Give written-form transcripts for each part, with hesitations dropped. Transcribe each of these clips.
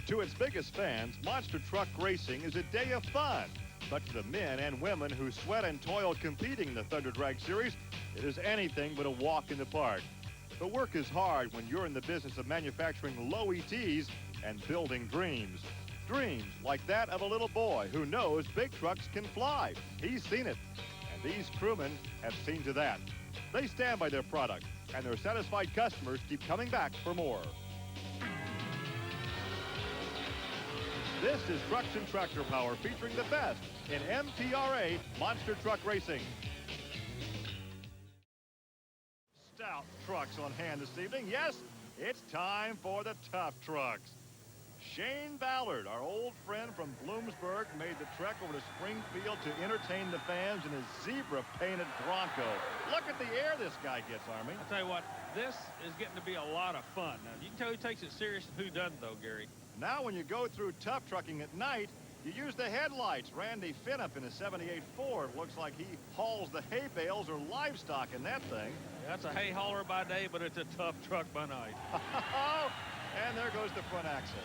To its biggest fans, monster truck racing is a day of fun. But to the men and women who sweat and toil competing in the Thunder Drag Series, it is anything but a walk in the park. The work is hard when you're in the business of manufacturing low ETs and building dreams. Dreams like that of a little boy who knows big trucks can fly. He's seen it. And these crewmen have seen to that. They stand by their product, and their satisfied customers keep coming back for more. This is Trucks and Tractor Power, featuring the best in MTRA Monster Truck Racing. Stout trucks on hand this evening. Yes, it's time for the tough trucks. Shane Ballard, our old friend from Bloomsburg, made the trek over to Springfield to entertain the fans in his zebra-painted Bronco. Look at the air this guy gets, Army. I'll tell you what, this is getting to be a lot of fun. Now, you can tell who takes it serious and who doesn't, though, Gary. Now, when you go through tough trucking at night, you use the headlights. Randy Finnup in a 78 Ford looks like he hauls the hay bales or livestock in that thing. That's a hay hauler by day, but it's a tough truck by night. And there goes the front axle.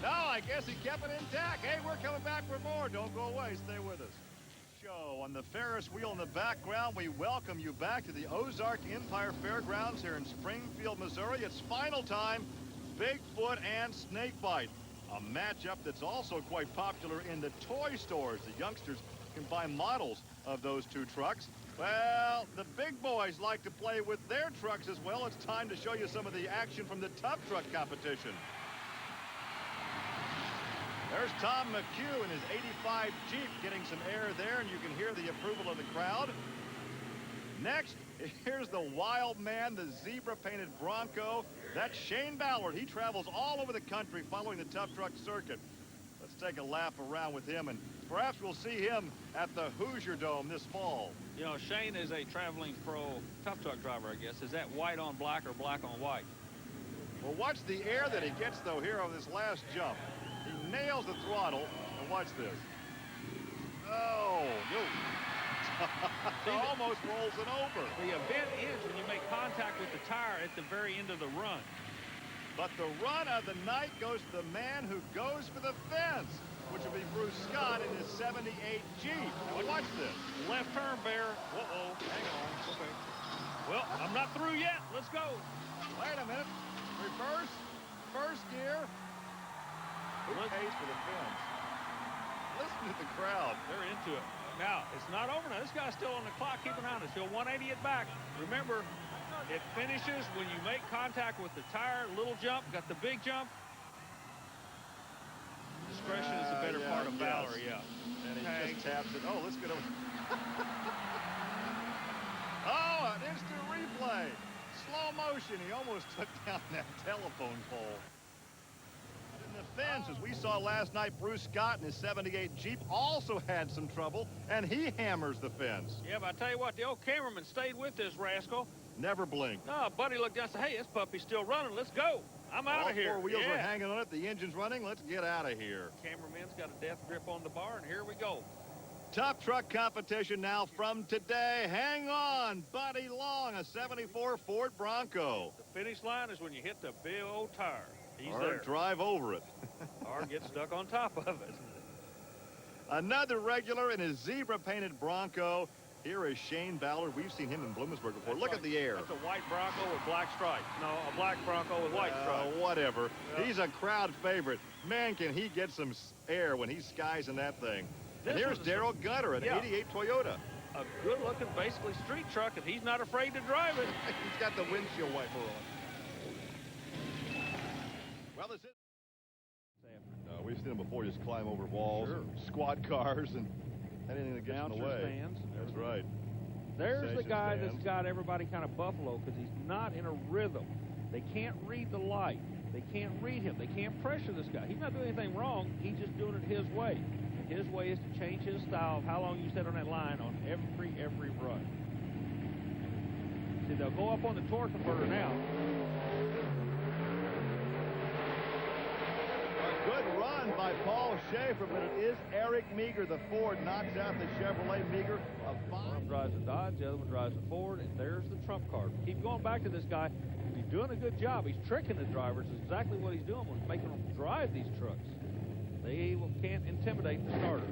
No, I guess he kept it intact. Hey, we're coming back for more. Don't go away. Stay with us. Show on the Ferris wheel in the background. We welcome you back to the Ozark Empire Fairgrounds here in Springfield, Missouri. It's final time. Bigfoot and Snakebite. A matchup that's also quite popular in the toy stores. The youngsters can buy models of those two trucks. Well, the big boys like to play with their trucks as well. It's time to show you some of the action from the tough truck competition. There's Tom McHugh in his 85 Jeep getting some air there, and you can hear the approval of the crowd. Next, here's the wild man, the zebra-painted Bronco. That's Shane Ballard. He travels all over the country following the tough truck circuit. Let's take a lap around with him, and perhaps we'll see him at the Hoosier Dome this fall. You know, Shane is a traveling pro tough truck driver, I guess. Is that white on black or black on white? Well, watch the air that he gets, though, here on this last jump. He nails the throttle, and watch this. Oh, almost rolls it over. The event is when you make contact with the tire at the very end of the run. But the run of the night goes to the man who goes for the fence, which will be Bruce Scott in his 78 Jeep. Now watch this. Left turn, Bear. Uh-oh. Hang on. Okay. Well, I'm not through yet. Let's go. Wait a minute. Reverse. First gear. Who pays for the fence? Listen to the crowd. They're into it. Now, it's not over now. This guy's still on the clock. Keep an eye on it. Still 180 it back. Remember, it finishes when you make contact with the tire. Little jump, got the big jump. Discretion is the better part of valor, yeah. And he just taps it. Oh, let's get over. Oh, an instant replay. Slow motion. He almost took down that telephone pole. In the fence, as we saw last night, Bruce Scott in his 78 Jeep also had some trouble, and he hammers the fence. Yeah, but I tell you what, the old cameraman stayed with this rascal. Never blinked. No, Buddy looked down and said, hey, this puppy's still running. Let's go. I'm out of here. All four wheels are hanging on it. The engine's running. Let's get out of here. Cameraman's got a death grip on the bar, and here we go. Tough truck competition now from today. Hang on, Buddy Long, a 74 Ford Bronco. The finish line is when you hit the big old tire. He's or there. Drive over it. Or get stuck on top of it. Another regular in his zebra-painted Bronco. Here is Shane Ballard. We've seen him in Bloomsburg before. Look at the air. That's a white Bronco with black stripes. No, a black Bronco with white stripes. Whatever. Yeah. He's a crowd favorite. Man, can he get some air when he skies in that thing. And here's Daryl Gutter, an 88 Toyota. A good-looking, basically street truck, and he's not afraid to drive it. He's got the windshield wiper on. Well, this is... we've seen him before just climb over walls, squad cars, and anything that gets in the way. Stands. That's right. There's the guy that's got everybody kind of buffalo because he's not in a rhythm. They can't read the light. They can't read him. They can't pressure this guy. He's not doing anything wrong. He's just doing it his way. And his way is to change his style of how long you sit on that line on every run. See, they'll go up on the torque converter now. A good run by Paul Schaefer, but it is Eric Meager. The Ford knocks out the Chevrolet. Meager. One drives the Dodge, the other one drives the Ford, and there's the trump card. Keep going back to this guy. He's doing a good job. He's tricking the drivers. Is exactly what he's doing was making them drive these trucks. They can't intimidate the starter.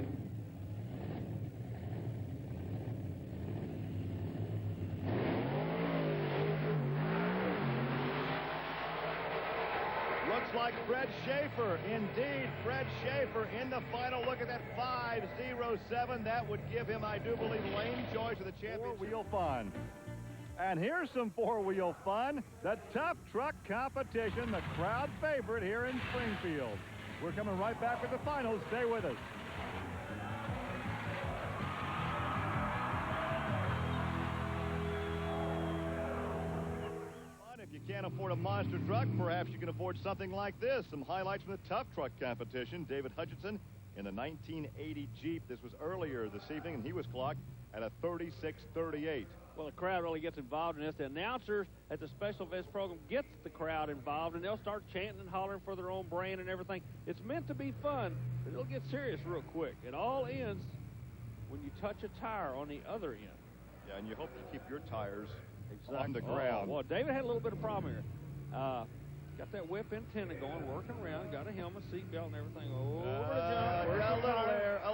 Looks like Fred Schaefer. Indeed, Fred Schaefer in the final. Look at that 5.07. That would give him, I do believe, lane choice of the championship. Four-wheel fun. And here's some four-wheel fun. The tough truck competition, the crowd favorite here in Springfield. We're coming right back with the finals. Stay with us. If you can't afford a monster truck, perhaps you can afford something like this. Some highlights from the tough truck competition. David Hutchinson in the 1980 Jeep. This was earlier this evening, and he was clocked at a 36.38. Well, the crowd really gets involved in this. The announcers at the special events program gets the crowd involved, and they'll start chanting and hollering for their own brand and everything. It's meant to be fun, but it'll get serious real quick. It all ends when you touch a tire on the other end. Yeah, and you hope to keep your tires on the ground. Well, David had a little bit of problem here. Got that whip antenna going, working around, got a helmet, seat belt, and everything. A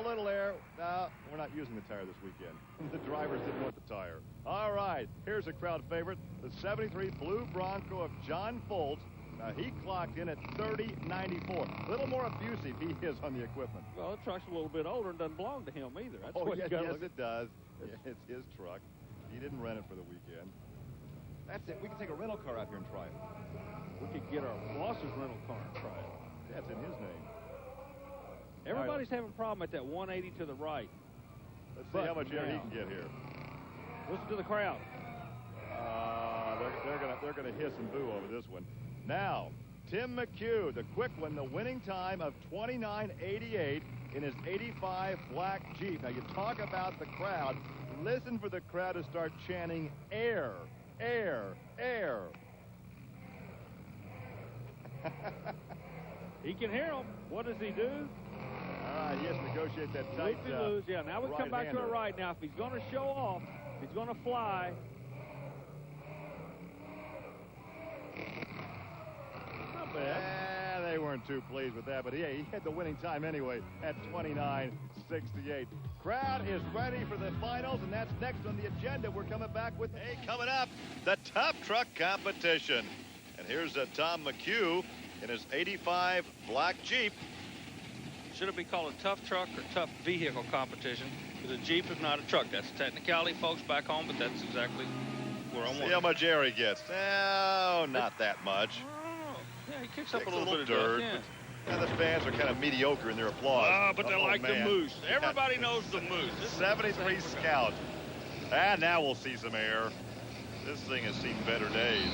little air. No, we're not using the tire this weekend. The drivers didn't want the tire. All right, here's a crowd favorite, the 73 Blue Bronco of John Foltz. Now, he clocked in at 30.94. A little more abusive he is on the equipment. Well, the truck's a little bit older and doesn't belong to him either. That's what yes, it does. Yeah, it's his truck. He didn't rent it for the weekend. That's it. We can take a rental car out here and try it. We could get our boss's rental car and try it. That's in his name. Everybody's having a problem at that 180 to the right. Let's see how much air he can get here. Listen to the crowd. They're gonna hiss and boo over this one. Now, Tim McHugh, the quick one, the winning time of 29.88 in his 85 black Jeep. Now, you talk about the crowd. Listen for the crowd to start chanting air, air, air. He can hear them. What does he do? He has to negotiate that tight lose. Yeah, now we come back to it right now. If he's going to show off, if he's going to fly. Not bad. They weren't too pleased with that, but he had the winning time anyway at 29.68. Crowd is ready for the finals, and that's next on the agenda. We're coming back with, coming up, the tough truck competition. And here's Tom McHugh in his 85 black Jeep. Should it be called a tough truck or tough vehicle competition? Because a Jeep is not a truck. That's a technicality, folks, back home, but that's exactly where I'm See how much air he gets. Oh, not that much. Oh, yeah, he kicks up a little bit of dirt. Yeah. And the fans are kind of mediocre in their applause. But they like the Moose. Everybody knows the Moose. 73 Scout. And now we'll see some air. This thing has seen better days.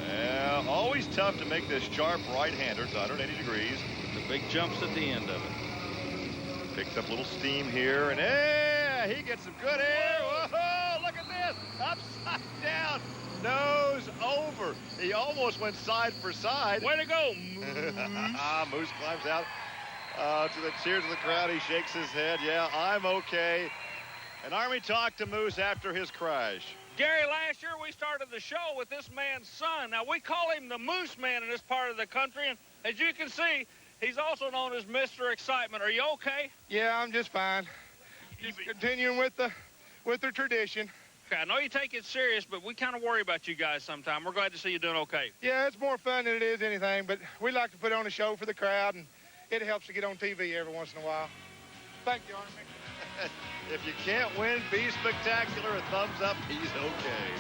Yeah, always tough to make this sharp right-hander. It's 180 degrees. The big jumps at the end of it. Picks up a little steam here, and he gets some good air. Whoa, look at this. Upside down. Nose over. He almost went side for side. Way to go, Moose. Moose climbs out to the cheers of the crowd. He shakes his head. Yeah, I'm okay. And Army talked to Moose after his crash. Gary, last year we started the show with this man's son. Now, we call him the Moose Man in this part of the country, and as you can see, he's also known as Mr. Excitement. Are you okay? Yeah, I'm just fine. Just continuing with the tradition. Okay, I know you take it serious, but we kind of worry about you guys sometime. We're glad to see you doing okay. Yeah, it's more fun than it is anything, but we like to put on a show for the crowd, and it helps to get on TV every once in a while. Thank you, Army. If you can't win, be spectacular. A thumbs up, he's okay.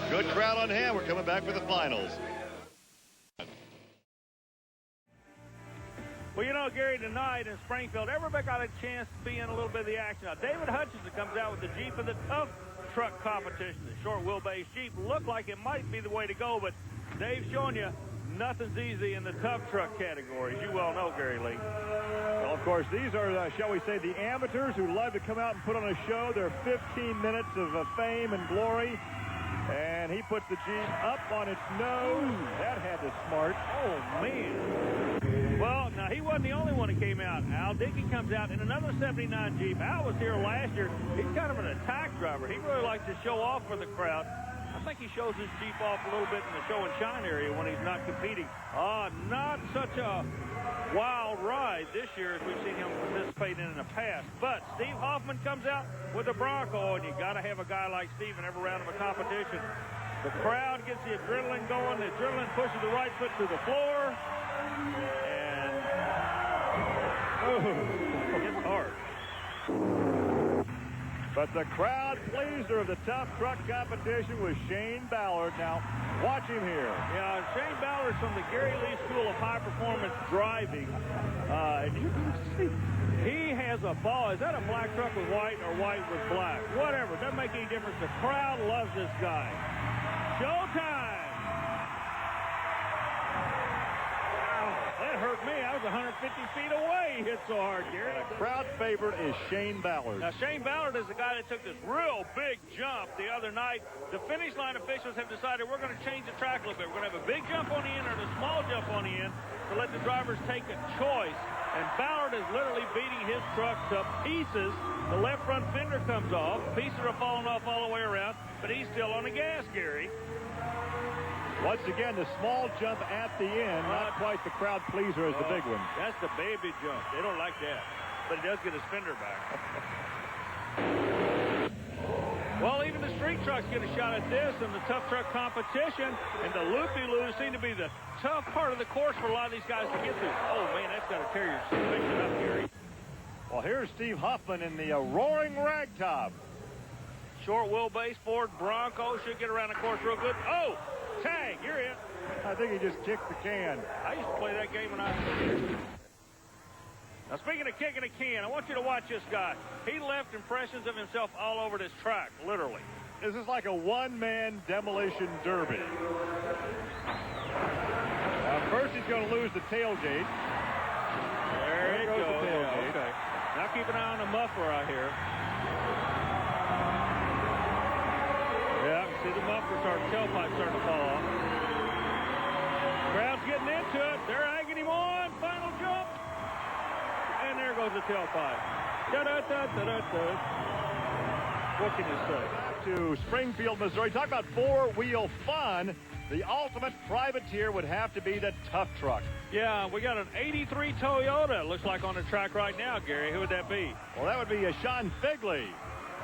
Good crowd on hand. We're coming back for the finals. Well, you know, Gary, tonight in Springfield, everybody got a chance to be in a little bit of the action. Now, David Hutchinson comes out with the Jeep in the tough truck competition. The short wheelbase Jeep looked like it might be the way to go, but Dave's showing you nothing's easy in the tough truck category, as you well know, Gary Lee. Well, of course, these are, shall we say, the amateurs who love to come out and put on a show. They're 15 minutes of fame and glory. And he puts the Jeep up on its nose. That had to smart. Oh, man. Well, now, he wasn't the only one that came out. Al Dickey comes out in another 79 Jeep. Al was here last year. He's kind of an attack driver. He really likes to show off for the crowd. I think he shows his Jeep off a little bit in the show and shine area when he's not competing. Not such a wild ride this year as we've seen him participate in the past. But Steve Hoffman comes out with a Bronco, and you got to have a guy like Steve in every round of a competition. The crowd gets the adrenaline going. The adrenaline pushes the right foot to the floor. And, it's hard. But the crowd pleaser of the tough truck competition was Shane Ballard. Now, watch him here. Yeah, Shane Ballard's from the Gary Lee School of High Performance Driving. You can see he has a ball. Is that a black truck with white or white with black? Whatever. Doesn't make any difference. The crowd loves this guy. Showtime! That hurt me. I was 150 feet away. He hit so hard, Gary. The crowd favorite is Shane Ballard. Now, Shane Ballard is the guy that took this real big jump the other night. The finish line officials have decided we're going to change the track a little bit. We're going to have a big jump on the end and a small jump on the end to let the drivers take a choice. And Ballard is literally beating his truck to pieces. The left front fender comes off. Pieces are falling off all the way around, but he's still on the gas, Gary. Once again, the small jump at the end, not quite the crowd pleaser as the big one. That's the baby jump. They don't like that. But he does get his fender back. Well, even the street trucks get a shot at this in the tough truck competition. And the loopy-loos seem to be the tough part of the course for a lot of these guys to get through. Oh, man, that's got to tear your suspension up, Gary. Well, here's Steve Huffman in the roaring ragtop. Short wheelbase Ford Bronco should get around the course real good. Oh! Tag, you're in. I think he just kicked the can. I used to play that game when I was a kid. Now, speaking of kicking a can, I want you to watch this guy. He left impressions of himself all over this track, literally. This is like a one-man demolition derby. Now, first he's going to lose the tailgate. There it goes. The tailgate. Okay. Now keep an eye on the muffler out here. Yeah, see the muffler tailpipe starting to fall off. Crowd's getting into it. They're egging him on. Final jump. And there goes the tailpipe. Da-da-da-da-da-da. What can you say? Back to Springfield, Missouri. Talk about four-wheel fun. The ultimate privateer would have to be the tough truck. Yeah, we got an 83 Toyota, it looks like, on the track right now, Gary. Who would that be? Well, that would be Sean Figley.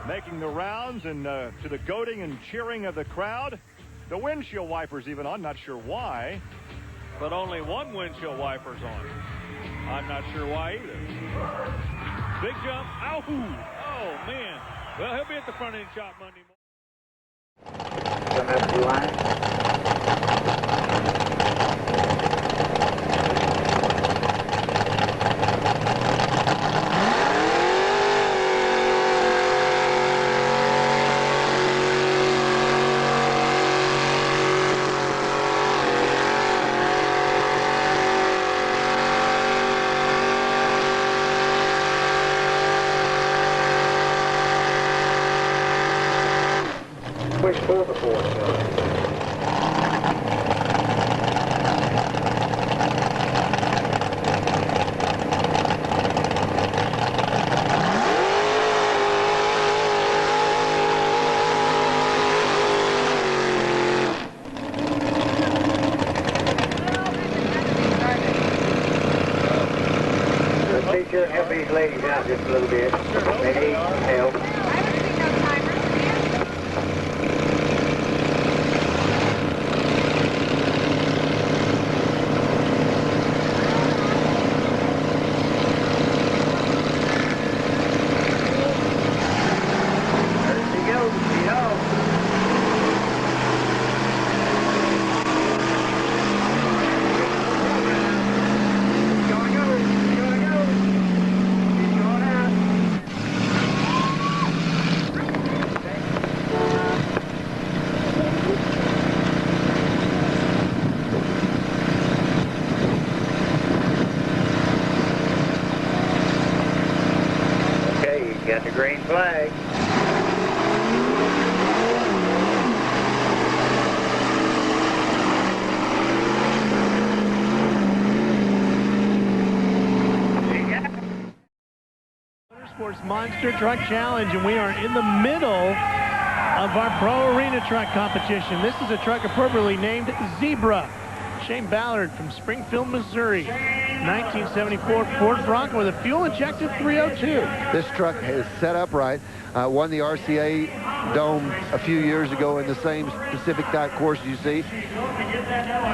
Making the rounds and to the goading and cheering of the crowd. The windshield wipers even on, not sure why. But only one windshield wiper's on. I'm not sure why either. Big jump. Ow! Oh, man. Well, he'll be at the front end shop Monday morning. Come up the line. Push for the force. Let's be sure and help these ladies out just a little bit. They need help. Got the green flag. Monster Truck Challenge, and we are in the middle of our Pro Arena Truck competition. This is a truck appropriately named Zebra. Shane Ballard from Springfield, Missouri. 1974 Ford Bronco with a fuel-injected 302. This truck is set up right. Won the RCA Dome a few years ago in the same specific type course you see.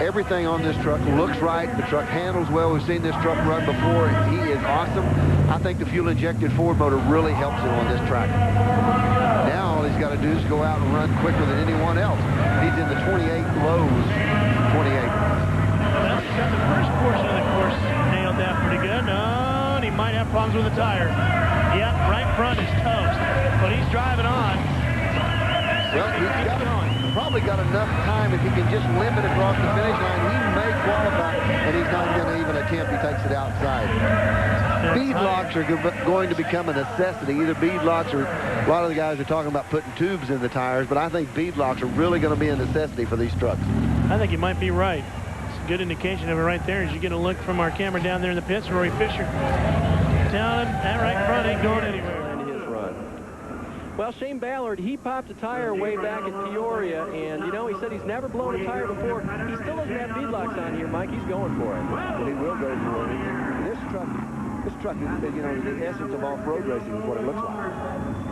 Everything on this truck looks right. The truck handles well. We've seen this truck run before. He is awesome. I think the fuel-injected Ford motor really helps him on this track. Now all he's got to do is go out and run quicker than anyone else. He's in the 28 lows. 28. Well, he's got the first portion of the course nailed down pretty good. No, and he might have problems with the tire. Yep, right front is toast, but he's driving on. Well, he's probably got enough time if he can just limp it across the finish line. He may qualify, and he's not going to even attempt. He takes it outside. Bead locks are going to become a necessity. Either bead locks or a lot of the guys are talking about putting tubes in the tires, but I think bead locks are really going to be a necessity for these trucks. I think you might be right. It's a good indication of it right there as you get a look from our camera down there in the pits. Rory Fisher telling him that right front ain't going anywhere. Well, Shane Ballard, he popped a tire way back at Peoria, and, you know, he said he's never blown a tire before. He still doesn't have bead locks on here, Mike. He's going for it. Well, he will go for it. This truck is, you know, the essence of off-road racing is what it looks like.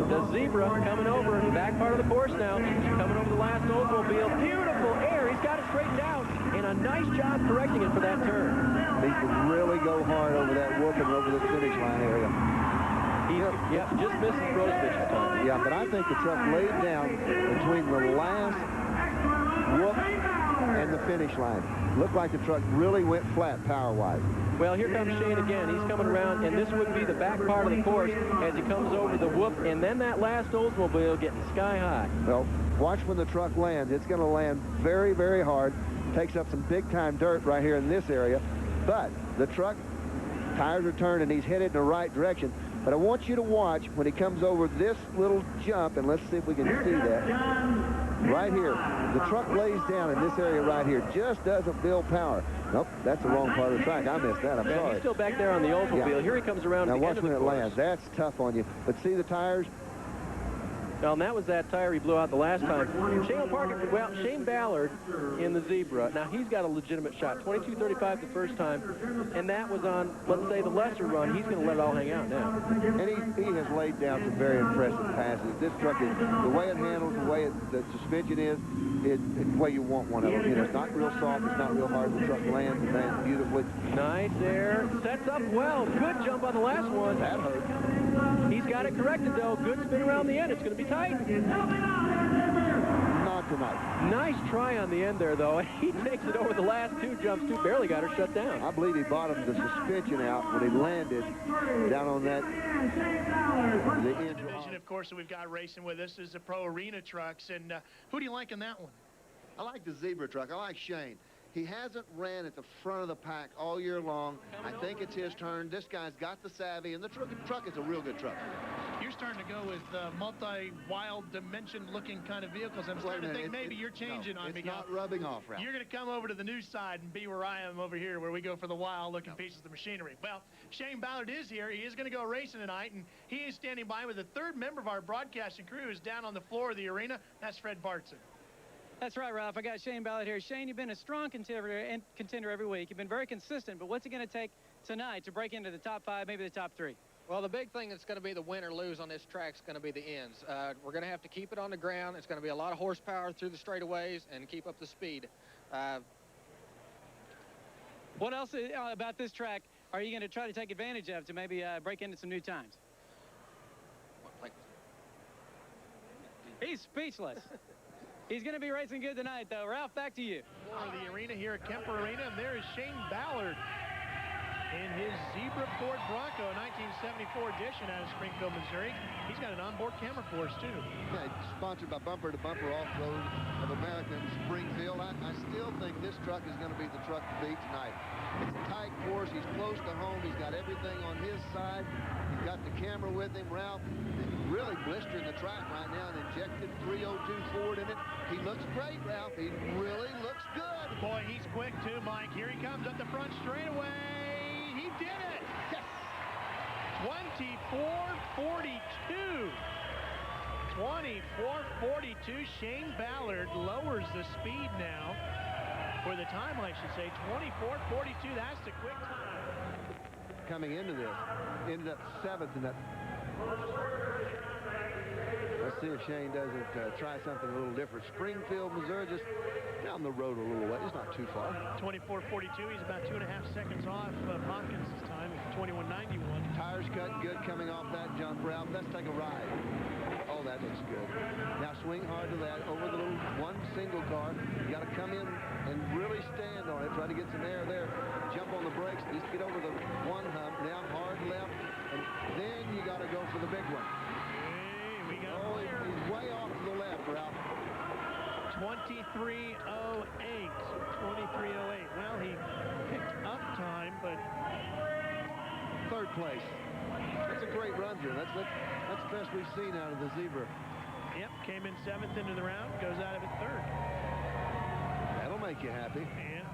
The Zebra coming over, back part of the course now. Coming over the last Oldsmobile. Beautiful air. He's got it straightened out, and a nice job correcting it for that turn. He can really go hard over that whoop and over the finish line area. Yeah, just misses Rose pitch time. Yeah, but I think the truck laid down between the last whoop and the finish line. Looked like the truck really went flat power-wise. Well, here comes Shane again. He's coming around, and this would be the back part of the course as he comes over the whoop, and then that last Oldsmobile getting sky high. Well, watch when the truck lands. It's going to land very, very hard. Takes up some big-time dirt right here in this area. But the truck, tires are turned, and he's headed in the right direction. But I want you to watch when he comes over this little jump, and let's see if we can see that. Right here, the truck lays down in this area right here. Just doesn't build power. Nope, that's the wrong part of the track. I missed that. I'm sorry. He's still back there on the Oldsmobile. Yeah. Here he comes around now to the end of the course. Now watch when it lands. That's tough on you. But see the tires? Well, and that was that tire he blew out the last time. Shane Ballard in the Zebra. Now, he's got a legitimate shot. 22.35 the first time, and that was on, let's say, the lesser run. He's going to let it all hang out now. And he has laid down some very impressive passes. This truck is, the way it handles, the way the suspension is, it's the way you want one of them. You know, it's not real soft, it's not real hard. The truck lands and lands beautifully. Nice air. Sets up well. Good jump on the last one. That hurt. He's got it corrected, though. Good spin around the end. It's going to be tight. Not tonight. Nice try on the end there, though. He takes it over the last two jumps, too. Barely got her shut down. I believe he bottomed the suspension out when he landed down on that. The division, of course, that we've got racing with us is the Pro Arena trucks. And who do you like in that one? I like the Zebra truck. I like Shane. He hasn't ran at the front of the pack all year long. I think it's his turn. This guy's got the savvy, and the truck is a real good truck. You're starting to go with multi-wild dimension-looking kind of vehicles. I'm starting to think maybe you're changing on me. It's not rubbing off, Ralph. You're going to come over to the new side and be where I am over here, where we go for the wild-looking pieces of machinery. Well, Shane Ballard is here. He is going to go racing tonight, and he is standing by with the third member of our broadcasting crew who's down on the floor of the arena. That's Fred Bartson. That's right, Ralph. I got Shane Ballard here. Shane, you've been a strong contender every week. You've been very consistent, but what's it going to take tonight to break into the top 5, maybe the top 3? Well, the big thing that's going to be the win or lose on this track is going to be the ends. We're going to have to keep it on the ground. It's going to be a lot of horsepower through the straightaways and keep up the speed. What else about this track are you going to try to take advantage of to maybe break into some new times? He's speechless. He's going to be racing good tonight, though. Ralph, back to you. For the arena here at Kemper Arena, and there is Shane Ballard in his Zebra Ford Bronco, 1974 edition out of Springfield, Missouri. He's got an onboard camera for us, too. Yeah, sponsored by Bumper to Bumper Off-Road of America in Springfield. I still think this truck is going to be the truck to beat tonight. It's a tight course. He's close to home. He's got everything on his side. He's got the camera with him. Ralph is really blistering the track right now and injected 302 Ford in it. He looks great, Ralph. He really looks good. Boy, he's quick, too, Mike. Here he comes up the front straightaway. He did it! Yes! 24-42. 24-42. Shane Ballard lowers the speed now. For the time, I should say. 24-42. That's the quick time. Coming into this, ended up 7th in that. Let's see if Shane doesn't try something a little different. Springfield, Missouri, just down the road a little way. It's not too far. 24-42. He's about 2.5 seconds off of Hawkins' time at 21.91. Tires cut good coming off that jump route. Let's take a ride. Oh, that looks good. Now swing hard to that over the little one single car. You got to come in and really stand on it. Try to get some air there. Jump on the brakes. At least get over the one hump. Now hard left. And then you got to go for the big one. Hey, we got he's way off to the left, Ralph. 23.08. 23.08. Well, he picked up time, but 3rd place. That's a great run through. That's the best we've seen out of the Zebra. Yep, came in 7th into the round, goes out of it 3rd. That'll make you happy. Yeah.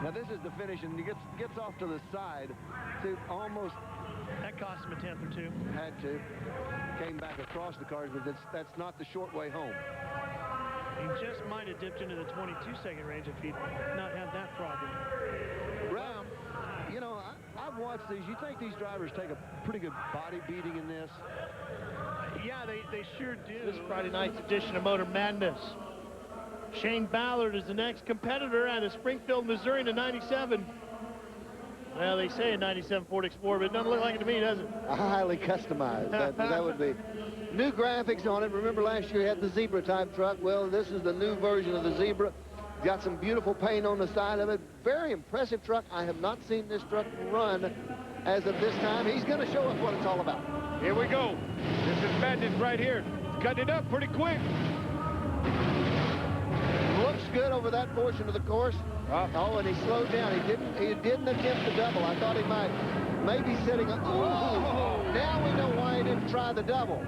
Now this is the finish, and he gets off to the side to almost. That cost him a 10th or 2. Had to. Came back across the cars, but that's not the short way home. He just might have dipped into the 22-second range if he'd not had that problem. Well, you know, I've watched these. You think these drivers take a pretty good body beating in this? Yeah, they sure do. This Friday night's edition of Motor Madness. Shane Ballard is the next competitor out of Springfield, Missouri in a 97. Well, they say a 97 Ford Explorer, but it doesn't look like it to me, does it? Highly customized. That would be. New graphics on it. Remember last year you had the Zebra type truck. Well, this is the new version of the Zebra. Got some beautiful paint on the side of it. Very impressive truck. I have not seen this truck run as of this time. He's going to show us what it's all about. Here we go. This is madness right here. Cutting it up pretty quick. Looks good over that portion of the course. Oh, and he slowed down. He didn't attempt the double. I thought he might. Maybe sitting. Oh, now we know why he didn't try the double.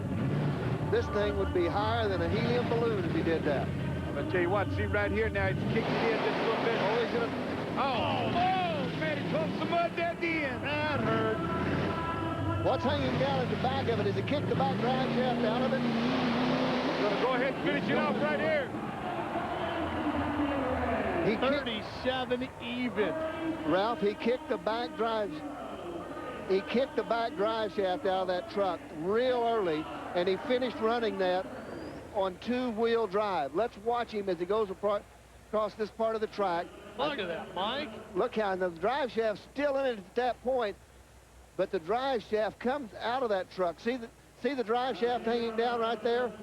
This thing would be higher than a helium balloon if he did that. I'm gonna tell you what. See right here now. He's kicking it in just a little bit. Oh, he's gonna. Oh, man! He pumped some mud at the end. That hurt. What's hanging down at the back of it is he kicked the back drive shaft out of it. He's gonna go ahead and finish it off right here. He 37 even. Ralph, he kicked the back drive. He kicked the back drive shaft out of that truck real early, and he finished running that on 2-wheel drive. Let's watch him as he goes across this part of the track. Look at that, Mike. Look how the drive shaft's still in it at that point, but the drive shaft comes out of that truck. See the drive shaft hanging down right there?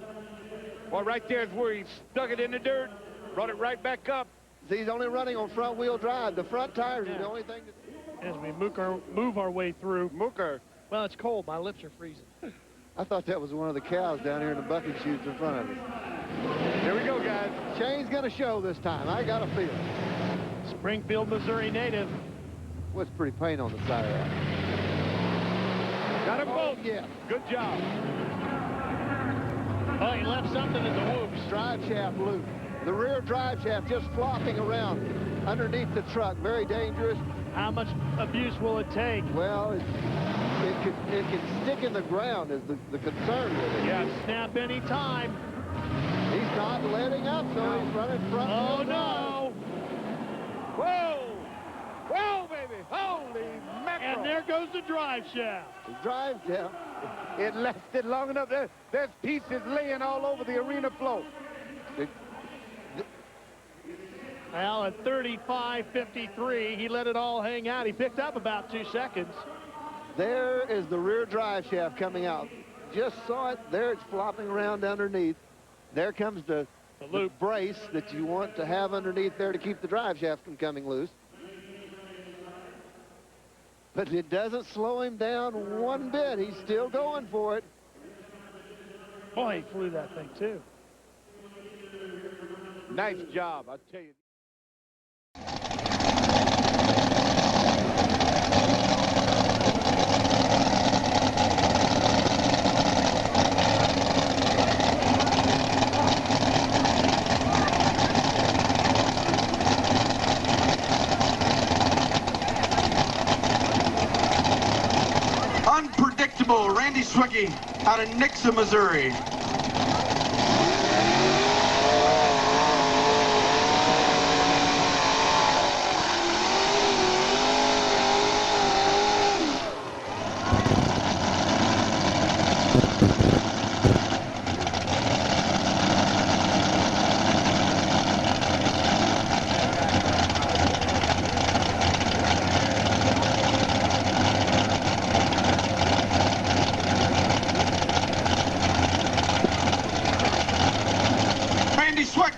Well, right there is where he stuck it in the dirt, brought it right back up. See, he's only running on front-wheel drive. The front tires are the only thing that... As we move our way through. Mooker. Well, it's cold. My lips are freezing. I thought that was one of the cows down here in the bucket chutes in front of us. Here we go, guys. Shane's going to show this time. I got a feeling. Springfield, Missouri native. What's pretty paint on the side of that? Got him both. Yeah. Good job. Oh, he left something in the whoops. Drive shaft loop. The rear drive shaft just flopping around underneath the truck. Very dangerous. How much abuse will it take? Well, it can stick in the ground is the concern with it. Yeah, snap any time. He's not letting up, so he's running front. Oh, no. Whoa. Whoa, baby. Holy mackerel. And there goes the drive shaft. The drive shaft. It lasted long enough. There's pieces laying all over the arena floor. Well, at 35.53, he let it all hang out. He picked up about 2 seconds. There is the rear drive shaft coming out. Just saw it. There it's flopping around underneath. There comes the loop brace that you want to have underneath there to keep the drive shaft from coming loose. But it doesn't slow him down one bit. He's still going for it. Boy, he flew that thing, too. Nice job, I'll tell you. Unpredictable. Randy Swicky out of Nixa, Missouri.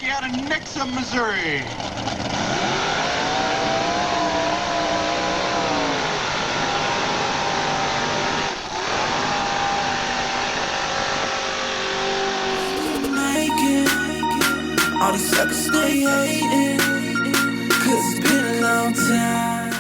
Out of Nixa, Missouri. All these suckers stay hating, 'cause it's been a long time.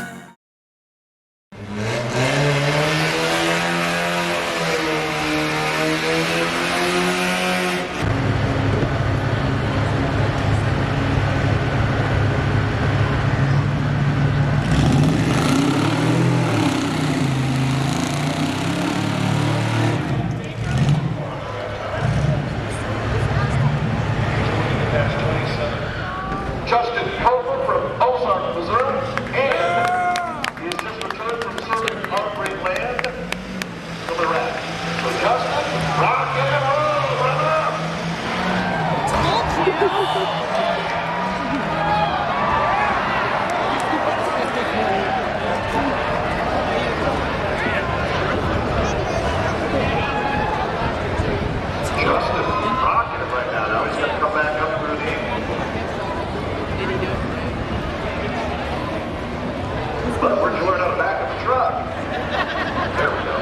Justin Culver from Ozark, Missouri, and he has just returned from serving on great land to the rack. So Justin, rock and roll, brother! Justin, rocking it right now. Now he's going to come back up through the but where'd you learn how to back up the truck? There we go.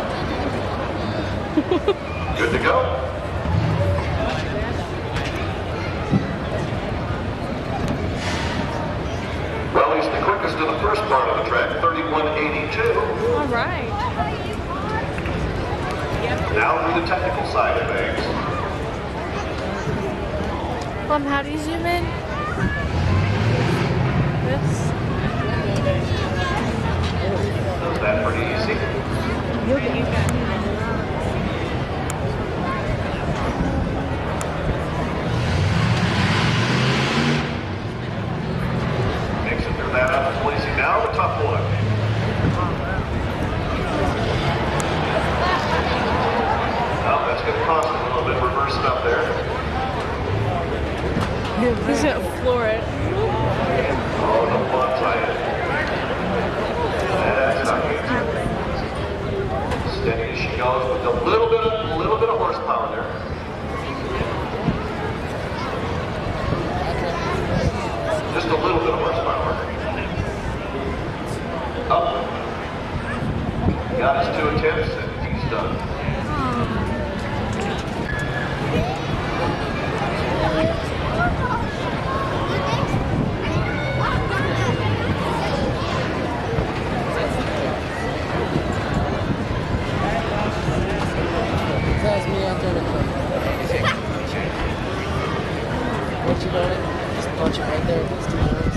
Good to go. Well, he's the quickest in the first part of the track, 31.82. All right. Now for the technical side of things. Mom, how do you zoom in? This? Is that pretty easy? Nixon threw that up to Lacey. Now the tough one. Well, that's going to cost him a little bit. Reverse it up there. He's going to floor it. Oh, no bonsai it. That's not good. Steady as she goes with a little bit of horsepower there. Just a little bit of horsepower. Up. Got his 2 attempts and he's done. That's me out there. What you got it? Just punch it right there. These 2 times.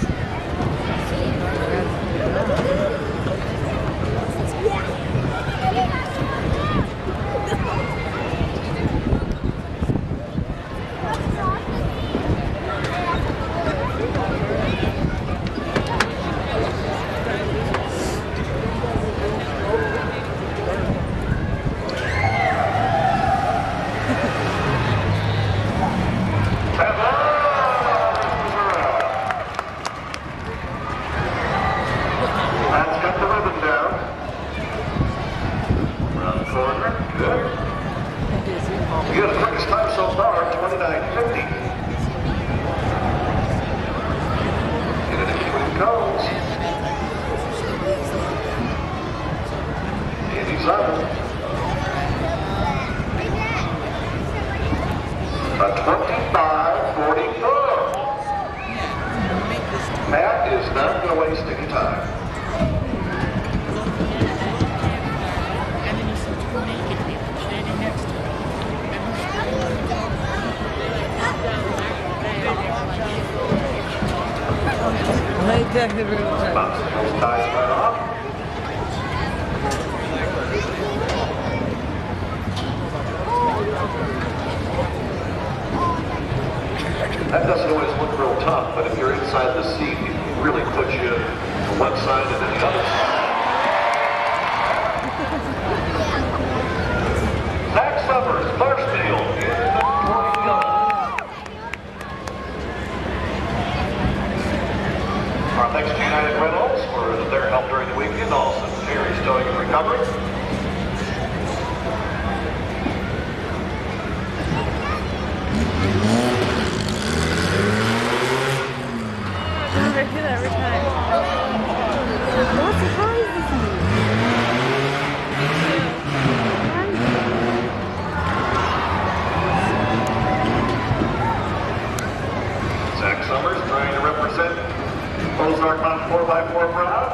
Matt is not going to waste any time. That doesn't always look real tough, but if you're inside the seat, it really puts you to one side and then the other side. Zach Summers, Clarksdale, in the 20 yard. Our thanks to United Rentals for their help during the weekend, also Terry's Towing and Recovery. I do that every time. What surprises me? Zach Summers trying to represent Ozark Mountain 4x4 proud.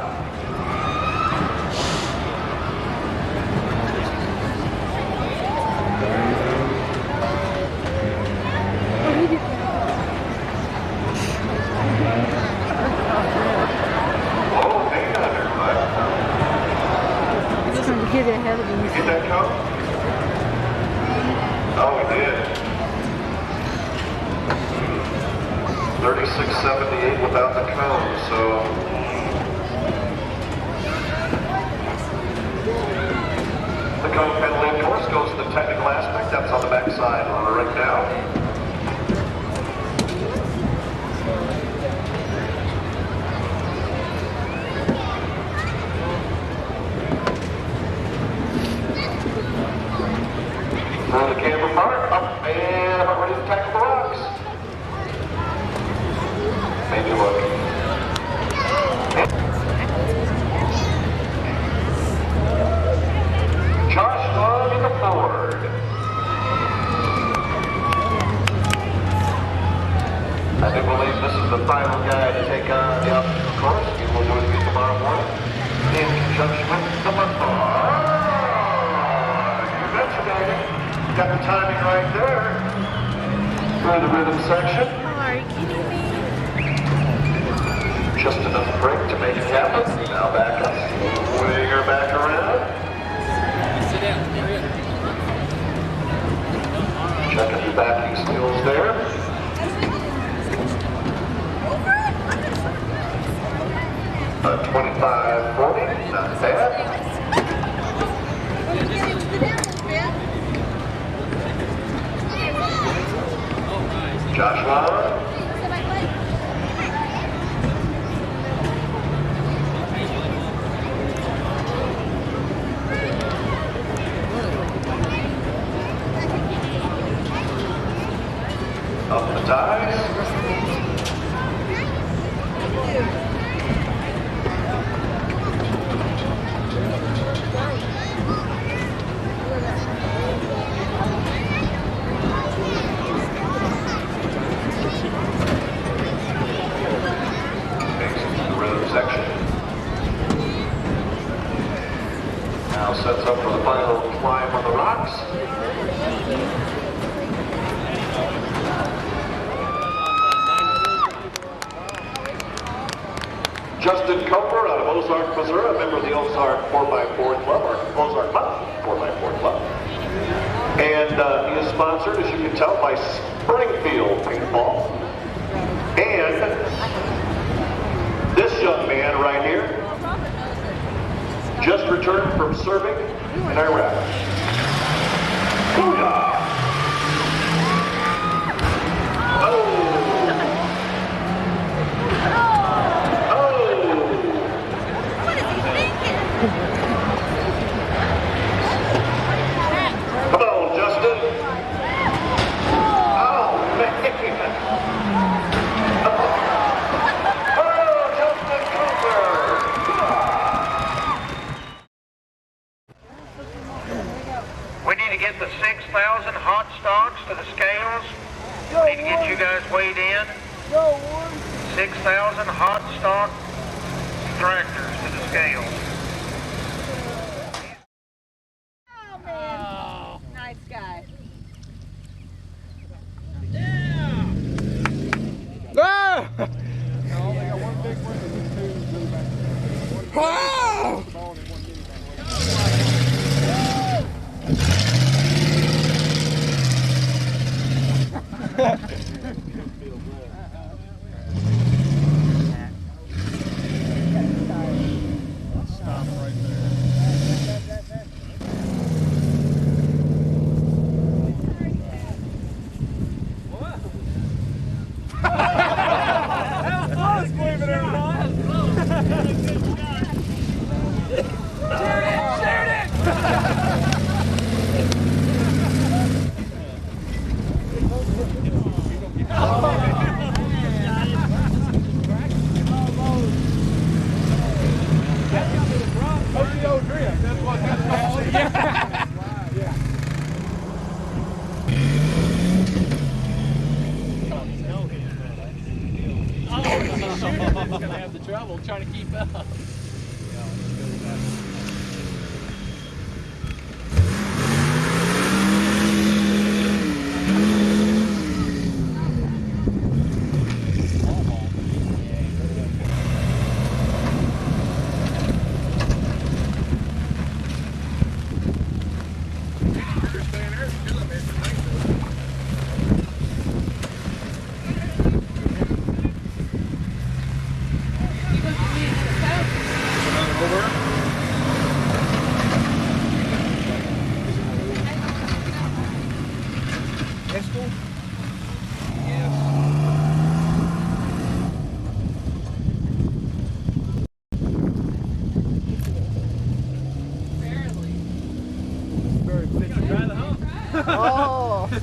Get ahead of him. Get that cone? Oh, we did. 36.78 without the cone, so. The cone penalty, of course, goes to the technical aspect. That's on the backside on right now. On the camera part, up and about ready to tackle the rocks. Maybe look. Josh Long in the Ford. I do believe this is the final guy to take on the obstacle course. He will do it again tomorrow morning in conjunction with the Mud Bar. You betcha, baby. Got the timing right there for the rhythm section. Are you kidding me? Just enough break to make it happen. Now back up. Swing her back around. Sit down. Checking your backing skills there. A 25-40, not bad. Josh Long. Up the ties. Section. Now sets up for the final climb on the rocks. Justin Coper out of Ozark, Missouri, a member of the Ozark 4x4 Club, or Ozark Mountain 4x4 Club. And he is sponsored, as you can tell, by Springfield Paintball. And this young man right here just returned from serving in Iraq. Booyah! What is he thinking? Come on, Justin. Oh, man. We need to get the 6,000 hot stocks to the scales. We need to get you guys weighed in. 6,000 hot stock tractors to the scales. Oh, man. Nice guy. Ah! Ah! He's going to have the trouble trying to keep up. Oh! I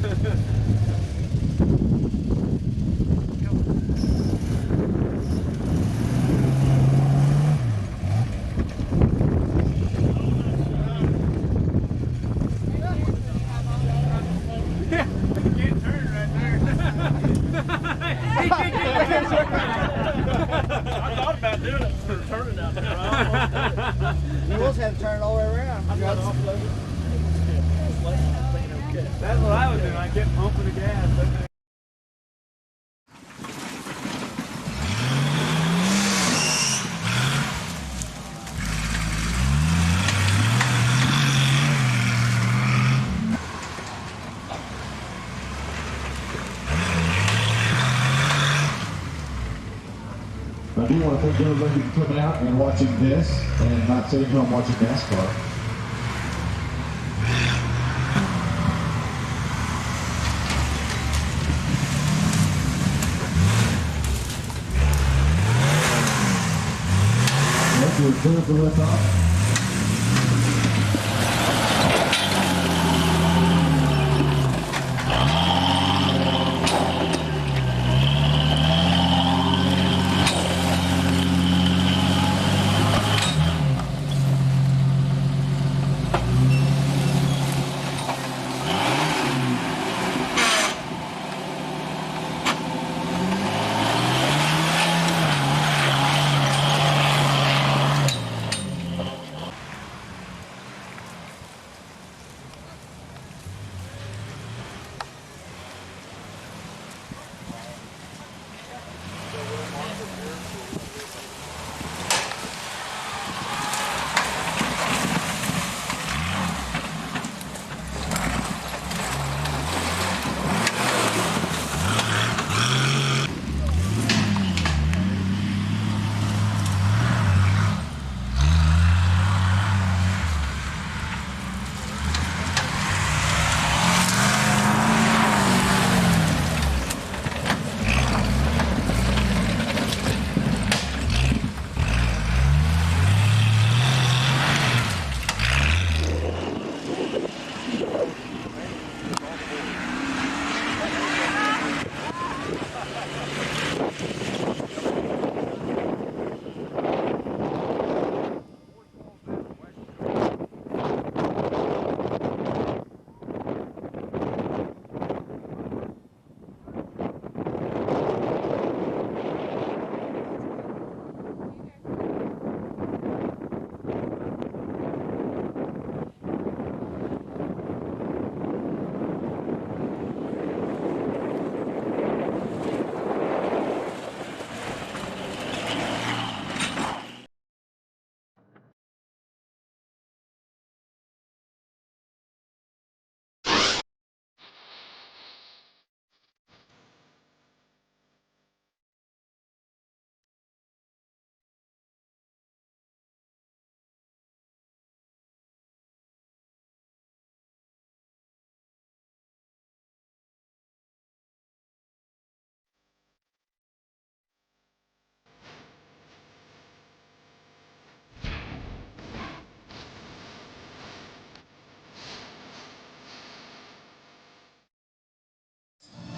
thought about doing it for turning out there. You almost had to turn it all the way around. I got offloaded. That's what I was doing. I kept pumping the gas. I do want to thank everybody for coming out and watching this and not sitting home watching NASCAR. We're clear for liftoff.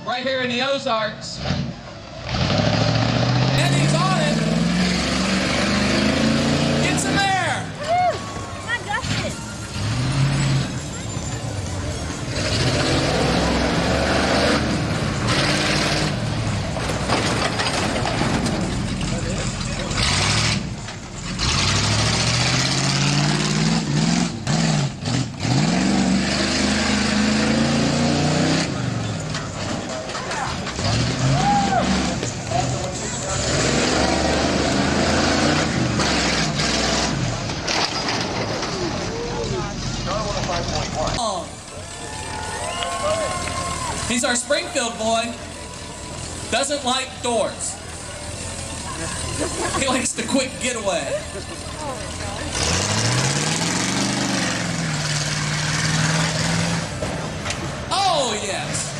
Right here in the Ozarks. And he's on it. Get some air. Woo! I got it. That is. He's our Springfield boy. Doesn't like doors. He likes the quick getaway. Oh, yes.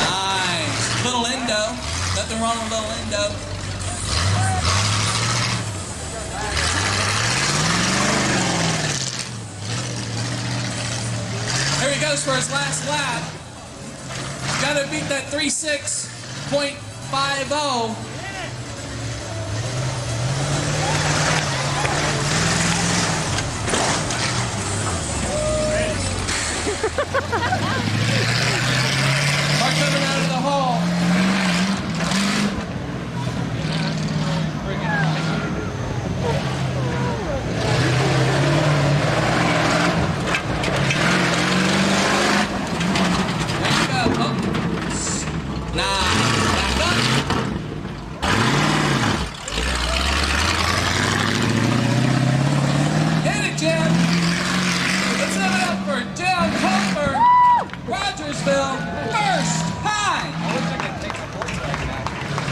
Nice. Little endo. Nothing wrong with little endo. Here he goes for his last lap. Gotta beat that 3.6.50. Mark coming out of the hall.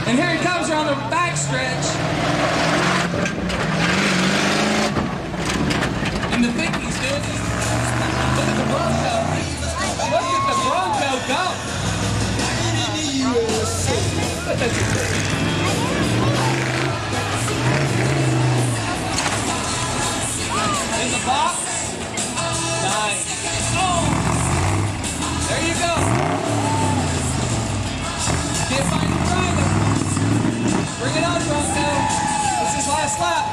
And here he comes around the backstretch. And the thing he's doing is, look at the Bronco. Look at the Bronco go. In the box. Nice. Oh! There you go. Can't find the driver. Bring it on, Bronco. It's his last lap.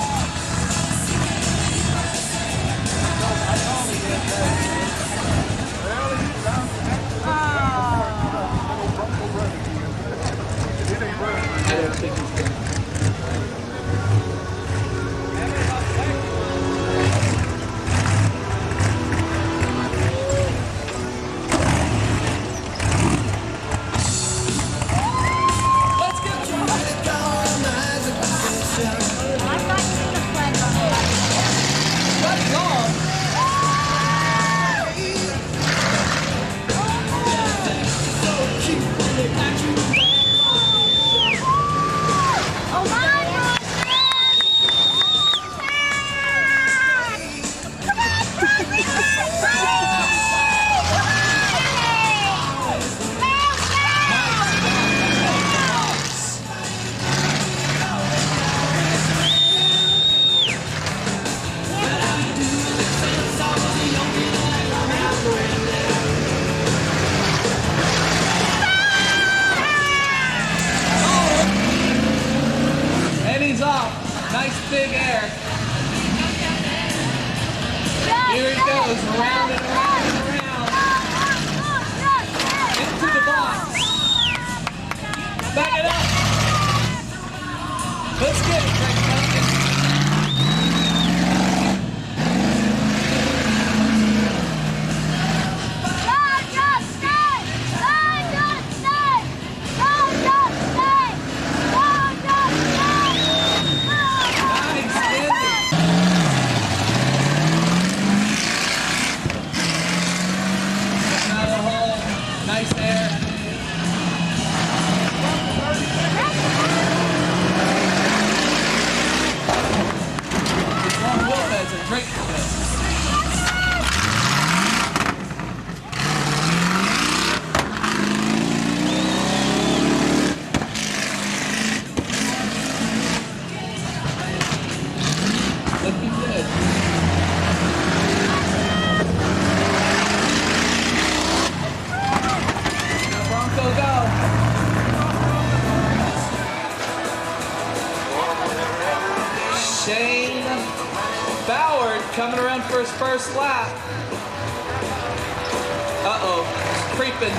Nice big air. Here he goes, around and around and around. Into the box. Back it up. Let's get it, Greg Duncan. Nice air. Long wheel beds are great for this. Looking good. Bronco go. Shane Ballard coming around for his first lap. Uh-oh, creeping.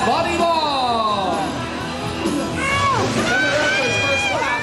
Body ball! Coming around for his first lap.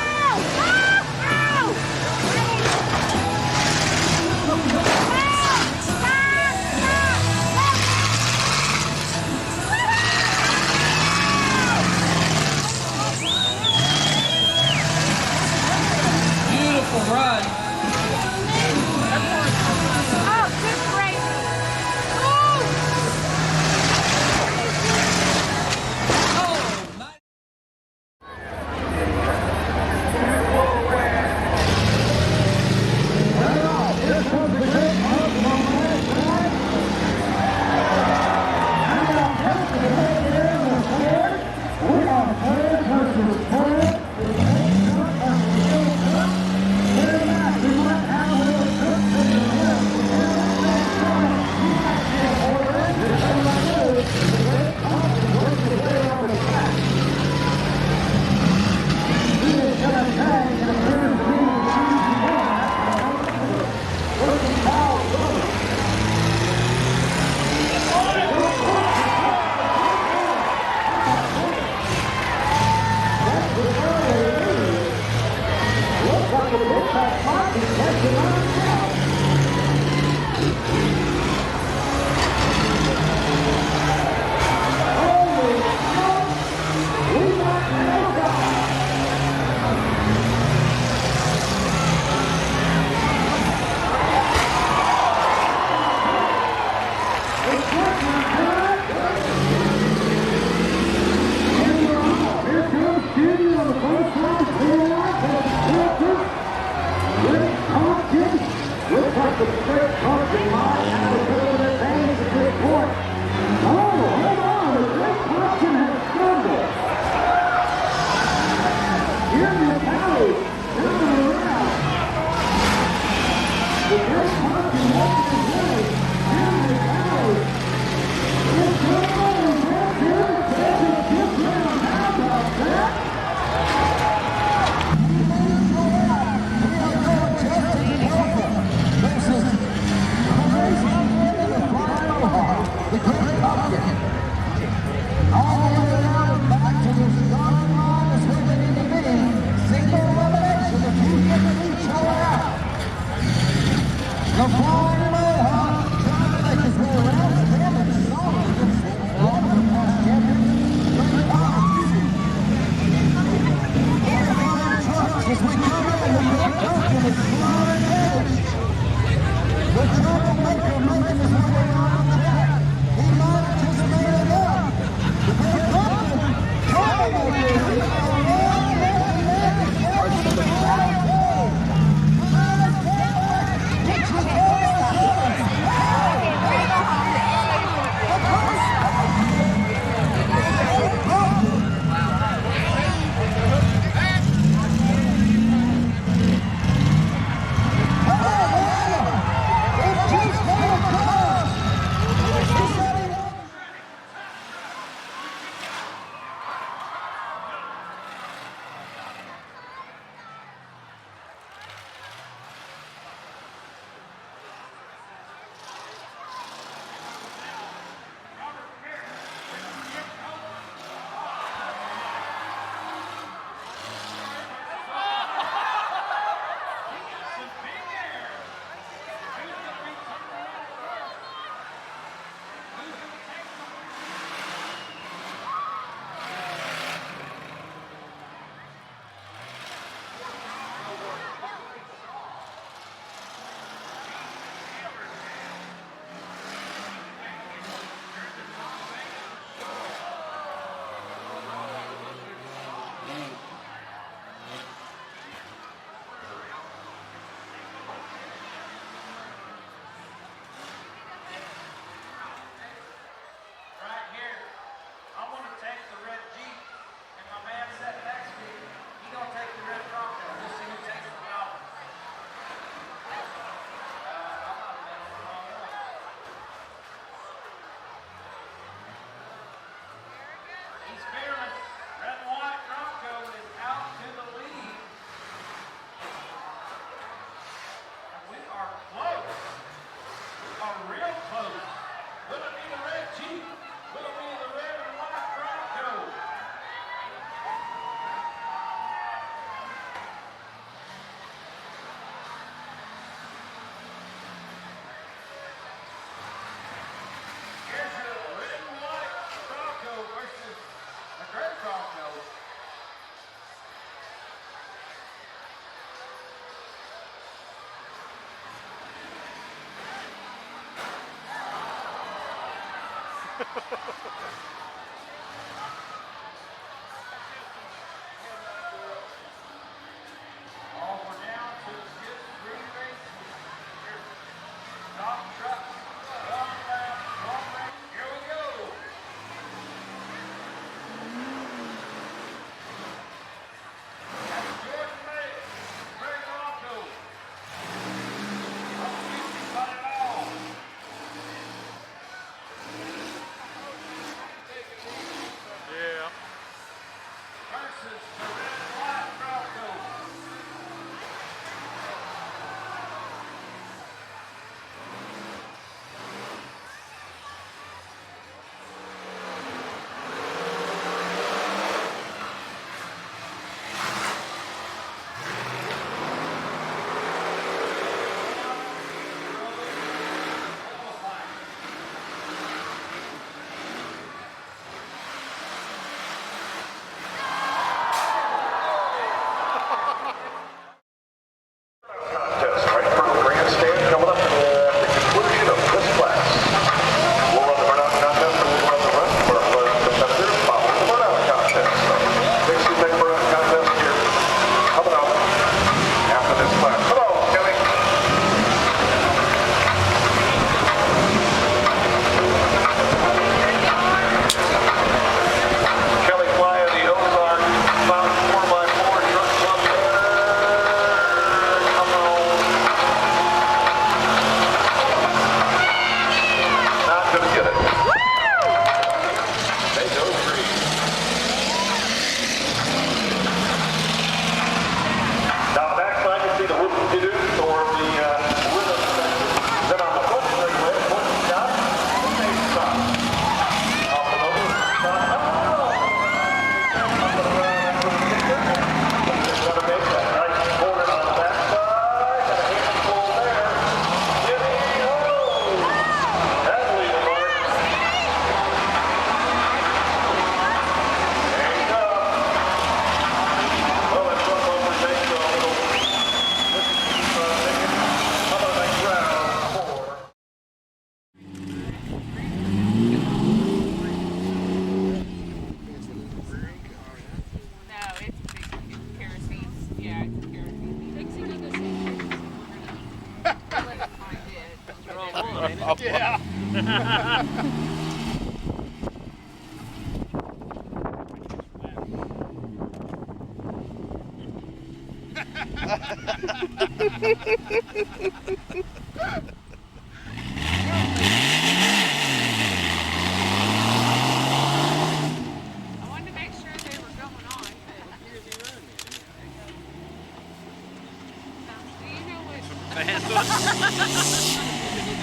Yeah.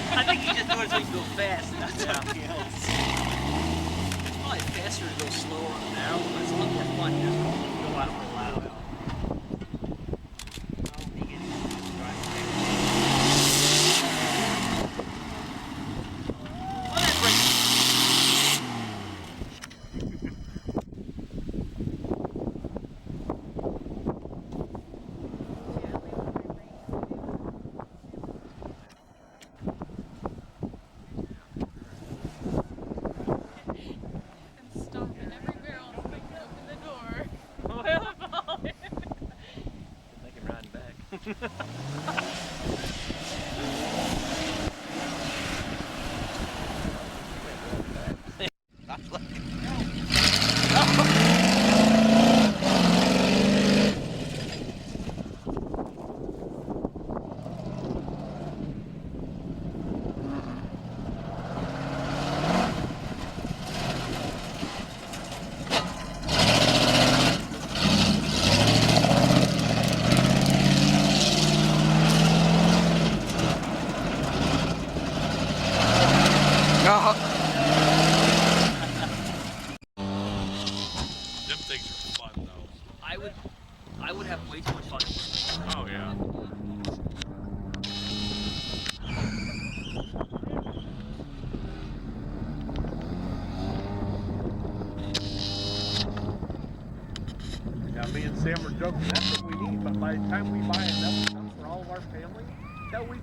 I think he just knows when to go fast, not something else. It's probably faster to go slower on the narrow, but it's a lot more fun just to go out real loud. Them things are fun though. I would have way too much fun with them. Oh yeah. Yeah, me and Sam were joking. That's what we need, but by the time we buy enough stuff for all of our family, that we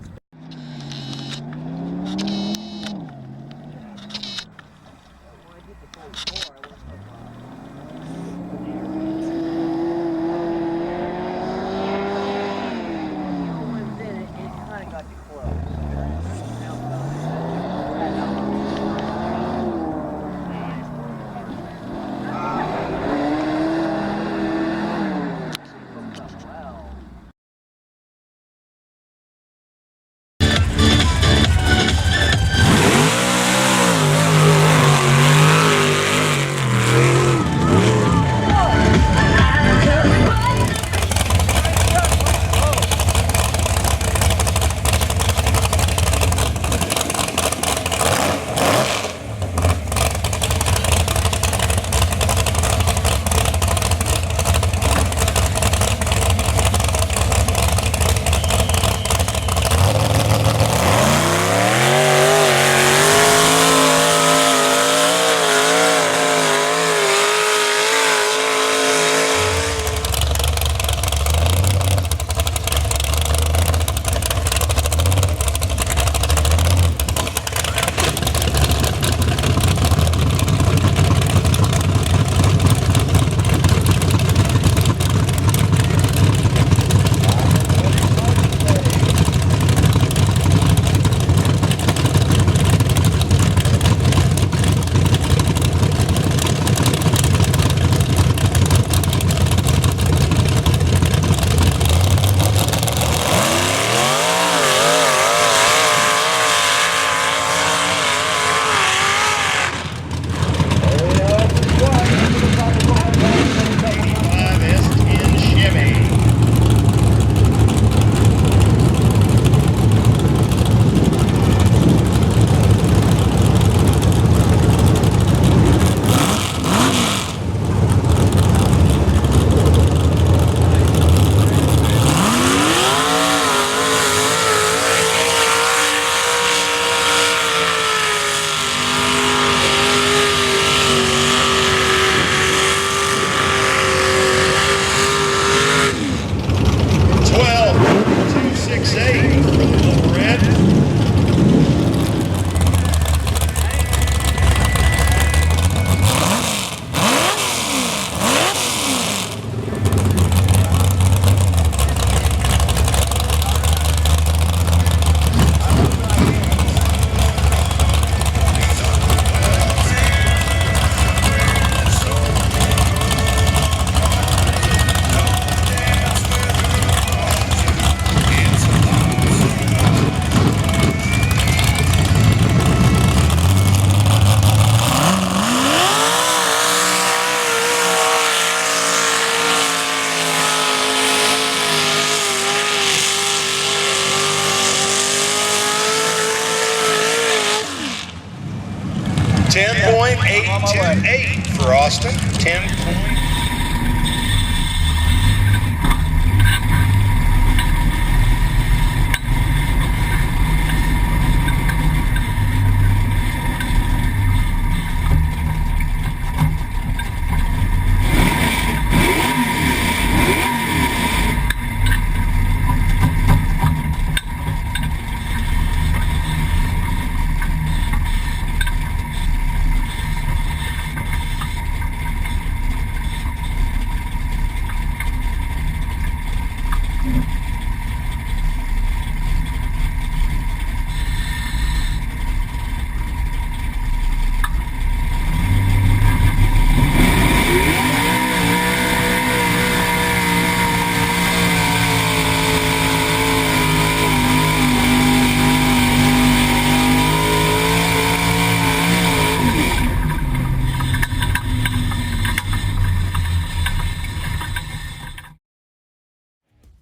10.828 for Austin. 10.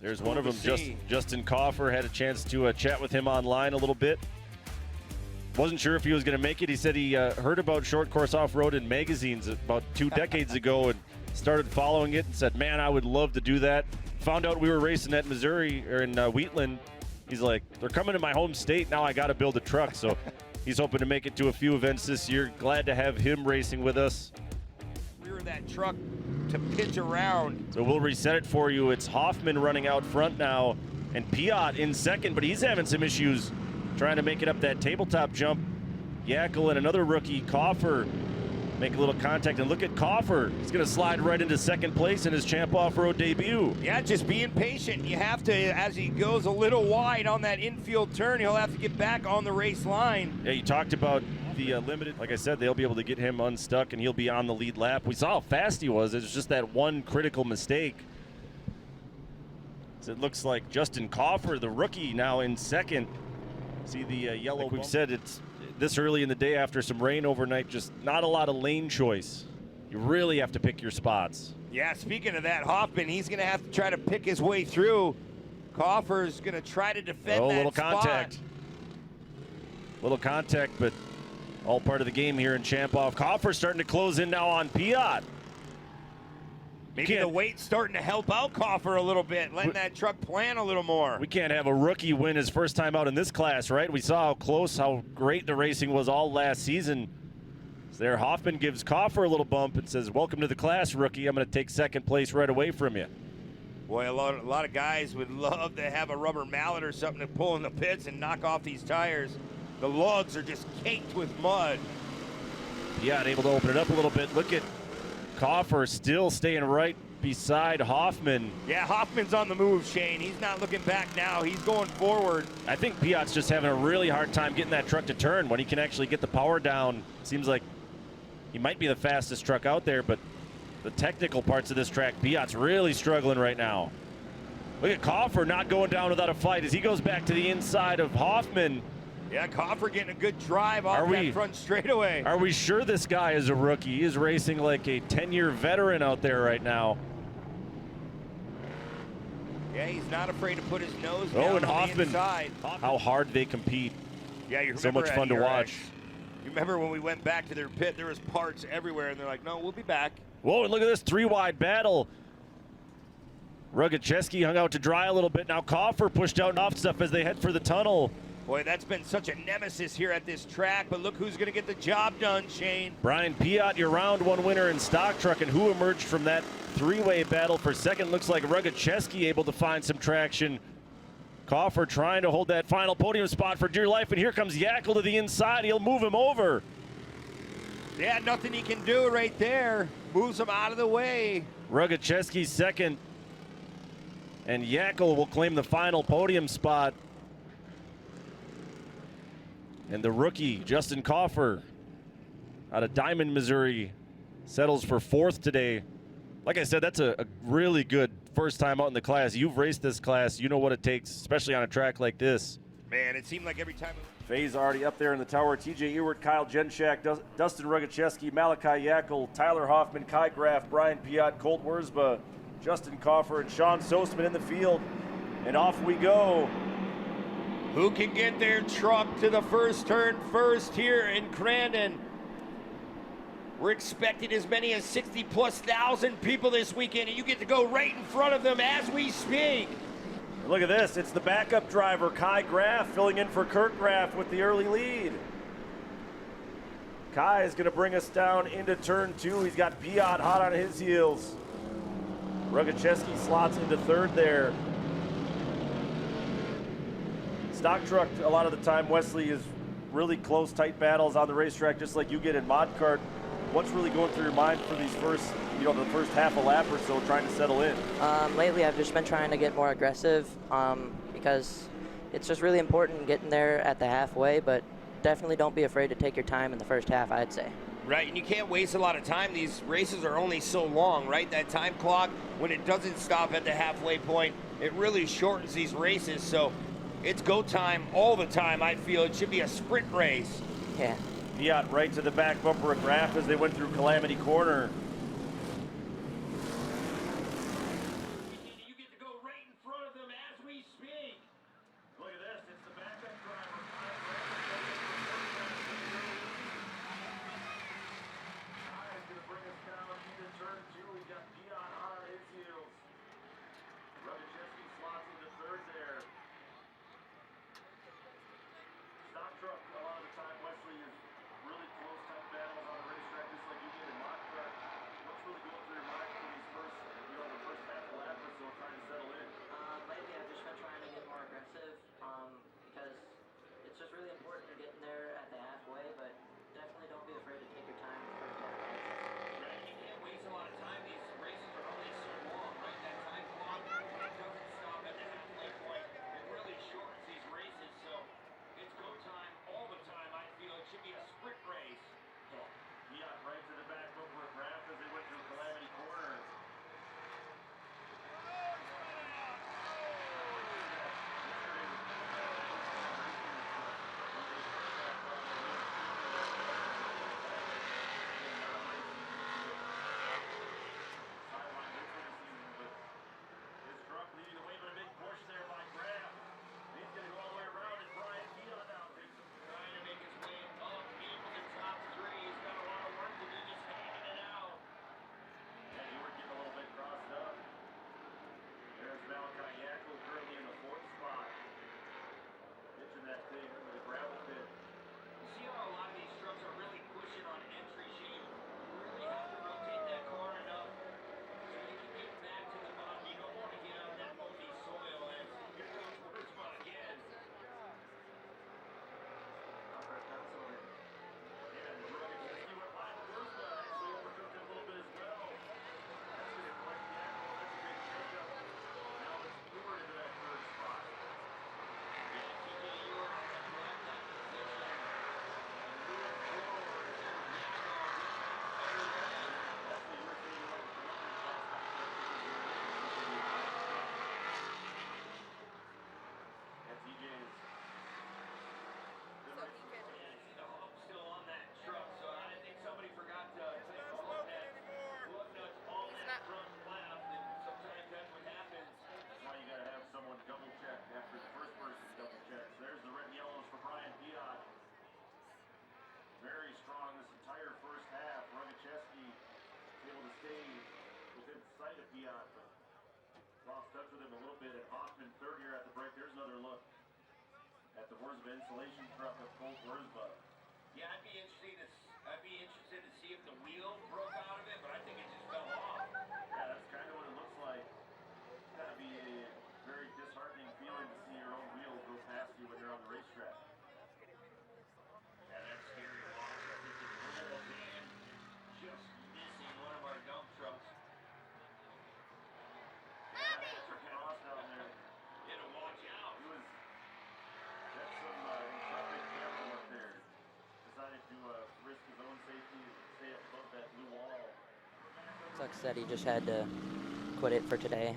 There's one of them, Justin Coffer. Had a chance to chat with him online a little bit. Wasn't sure if he was going to make it. He said he heard about short course off-road in magazines about 2 decades ago and started following it and said, man, I would love to do that. Found out we were racing at Missouri or in Wheatland. He's like, they're coming to my home state. Now I got to build a truck. So he's hoping to make it to a few events this year. Glad to have him racing with us. Rear that truck to pitch around. So we'll reset it for you. It's Hoffman running out front now and Piot in second, but he's having some issues trying to make it up that tabletop jump. Yackel and another rookie, Coffer, make a little contact, and look at Coffer. He's going to slide right into second place in his Champ Off-Road debut. Yeah, just being patient. You have to, as he goes a little wide on that infield turn, he'll have to get back on the race line. Yeah, you talked about the limited. Like I said, they'll be able to get him unstuck, and he'll be on the lead lap. We saw how fast he was. It was just that one critical mistake. So it looks like Justin Coffer, the rookie, now in second. See the yellow. Like we've said, it's this early in the day after some rain overnight, just not a lot of lane choice. You really have to pick your spots. Yeah, speaking of that, Hoffman, he's going to have to try to pick his way through. Coffer's going to try to defend that little spot. contact. Little contact, but all part of the game here in Champ Off. Coffer's starting to close in now on Piot. Maybe the weight's starting to help out Coffer a little bit, letting that truck plan a little more. We can't have a rookie win his first time out in this class, right? We saw how close, how great the racing was all last season. So there, Hoffman gives Coffer a little bump and says, welcome to the class, rookie. I'm going to take second place right away from you. Boy, a lot of guys would love to have a rubber mallet or something to pull in the pits and knock off these tires. The lugs are just caked with mud. Yeah, able to open it up a little bit. Look at Coffer still staying right beside Hoffman. Yeah, Hoffman's on the move, Shane. He's not looking back now. He's going forward. I think Piot's just having a really hard time getting that truck to turn. When he can actually get the power down, seems like he might be the fastest truck out there, but the technical parts of this track, Piot's really struggling right now. Look at Coffer not going down without a fight as he goes back to the inside of Hoffman. Yeah, Coffer getting a good drive off that front straightaway. Are we sure this guy is a rookie? He is racing like a 10-year veteran out there right now. Yeah, he's not afraid to put his nose down and on Hoffman, the inside. How hard they compete. Yeah, you remember so much fun to watch. You remember when we went back to their pit, there was parts everywhere, and they're like, no, we'll be back. Whoa, and look at this three-wide battle. Rugacheski hung out to dry a little bit. Now Coffer pushed out off stuff as they head for the tunnel. Boy, that's been such a nemesis here at this track, but look who's going to get the job done, Shane. Brian Piot, your round one winner in stock truck, and who emerged from that three-way battle for second? Looks like Rugacheski able to find some traction. Coffer trying to hold that final podium spot for dear life, and here comes Yackel to the inside. He'll move him over. Yeah, nothing he can do right there. Moves him out of the way. Rugacheski second, and Yackel will claim the final podium spot. And the rookie, Justin Coffer, out of Diamond, Missouri, settles for fourth today. Like I said, that's a really good first time out in the class. You've raced this class. You know what it takes, especially on a track like this. Man, it seemed like every time. Faye's already up there in the tower. TJ Ewert, Kyle Jenshak, Dustin Rugacheski, Malachi Yackel, Tyler Hoffman, Kai Graff, Brian Piot, Colt Wurzba, Justin Coffer, and Sean Sosman in the field. And off we go. Who can get their truck to the first turn first here in Crandon? We're expecting as many as 60,000+ people this weekend, and you get to go right in front of them as we speak. Look at this. It's the backup driver, Kai Graff, filling in for Kurt Graff with the early lead. Kai is going to bring us down into turn 2. He's got Piot hot on his heels. Rogacheski slots into third there. Stock truck, a lot of the time, Wesley, is really close, tight battles on the racetrack, just like you get in mod kart. What's really going through your mind for these first, the first half a lap or so, trying to settle in? Lately, I've just been trying to get more aggressive because it's just really important getting there at the halfway, but definitely don't be afraid to take your time in the first half, I'd say. Right, and you can't waste a lot of time. These races are only so long, right? That time clock, when it doesn't stop at the halfway point, it really shortens these races, so it's go time all the time. I feel it should be a sprint race. Yeah. Piot right to the back bumper of Graff as they went through Calamity Corner. You get to go right in front of them as we speak. Look at this, it's the backup driver. Kai is going to bring us down into turn 2. We've got Piot on his heels. Rogacheski slots into third there. Stock truck, a lot of the time, Wesley, is really close, tight battles on the racetrack, just like you get in mod kart. What's really going through your mind for these first, the first half a lap or so, trying to settle in? Lately, I've just been trying to get more aggressive because it's just really important to get in there at the halfway, but definitely don't be afraid to take your time in the first half. Right, you can't waste a lot of time. These races are only so long, right? That time clock, it doesn't stop at the halfway point. It really shortens these races, so it's go time all the time. I feel it should be a sprint race. Piot right to the back bumper of Graff as they went through Calamity Corner. Very strong this entire first half. Rogacheski able to stay within sight of Piot, but lost touch with him a little bit. And Hoffman, third year at the break. There's another look at the Wurzba insulation truck of Colt Wurzba. Yeah, I'd be interested to see if the wheel broke out of it, but I think it just fell off. Yeah, that's kind of what it looks like. It's got to be a very disheartening feeling to see your own wheel go past you when you're on the racetrack. Yeah, that's scary. Just missing one of our dump trucks. Down there. You had to watch out. That's some intrepid camera up there. Decided to risk his own safety and stay up above that blue wall. Sucks that he just had to quit it for today,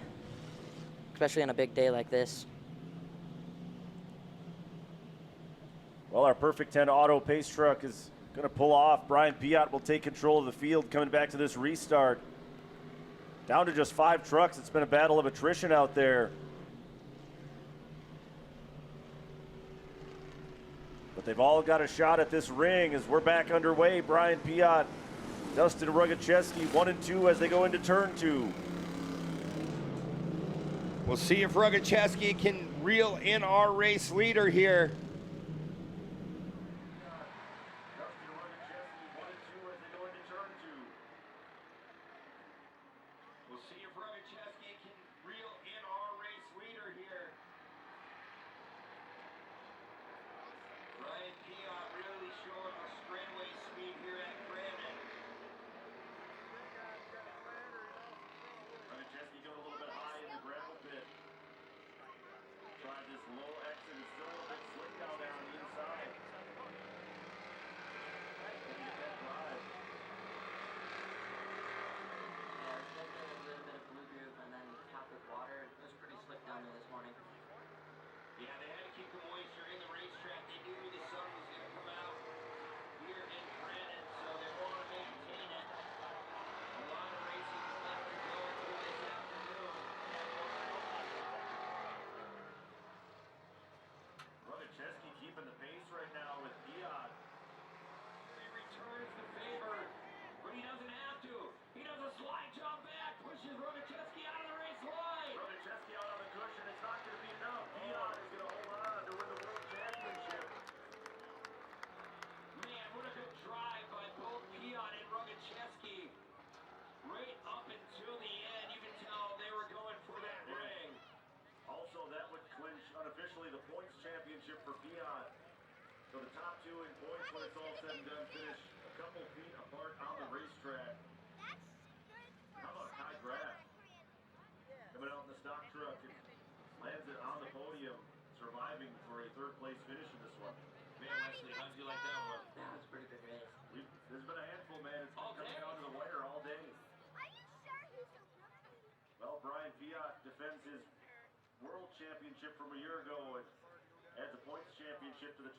especially on a big day like this. Well, our Perfect 10 auto pace truck is going to pull off. Brian Piot will take control of the field coming back to this restart. Down to just 5 trucks. It's been a battle of attrition out there. But they've all got a shot at this ring as we're back underway. Brian Piot Dustin Rogacheski 1 and 2 as they go into turn 2. We'll see if Rogacheski can reel in our race leader here. We'll see if Rogacheski can reel in our race leader here. Ryan Piot really showing the straightaway speed here at Brandon. Rogacheski going a little bit high in the gravel pit. Tried this low exit, it's still a little bit slick down there on the inside. Looking at that drive. Yeah, they had to keep the moisture in the racetrack. They knew the sun was going to come out here in Brandon, so they want to maintain it. A lot of racing left to go through this afternoon. Rogacheski keeping the pace right now with Piot. He returns the favor, but he doesn't have to. He does a slide jump back, pushes Rogacheski out of the race line. Rogacheski out on the cushion. It's not going to be enough. Piot is going to hold on to win the World Championship. Man, what a good drive by both Piot and Rogacheski. Right up until the end, you can tell they were going for that ring. Also, that would clinch unofficially the points championship for Piot. So the top two in points when it's all said and done finish a couple feet apart on the racetrack. How about Kai Graff? Coming out in the stock truck and lands it on the podium, surviving for a third place finish in this one. Man, Wesley, how did you like that one? That was a pretty good race. There's been a handful, man. It's been coming down to the wire all day. Are you sure he's so good? Well, Brian Piot defends his world championship from a year ago and adds a points championship to the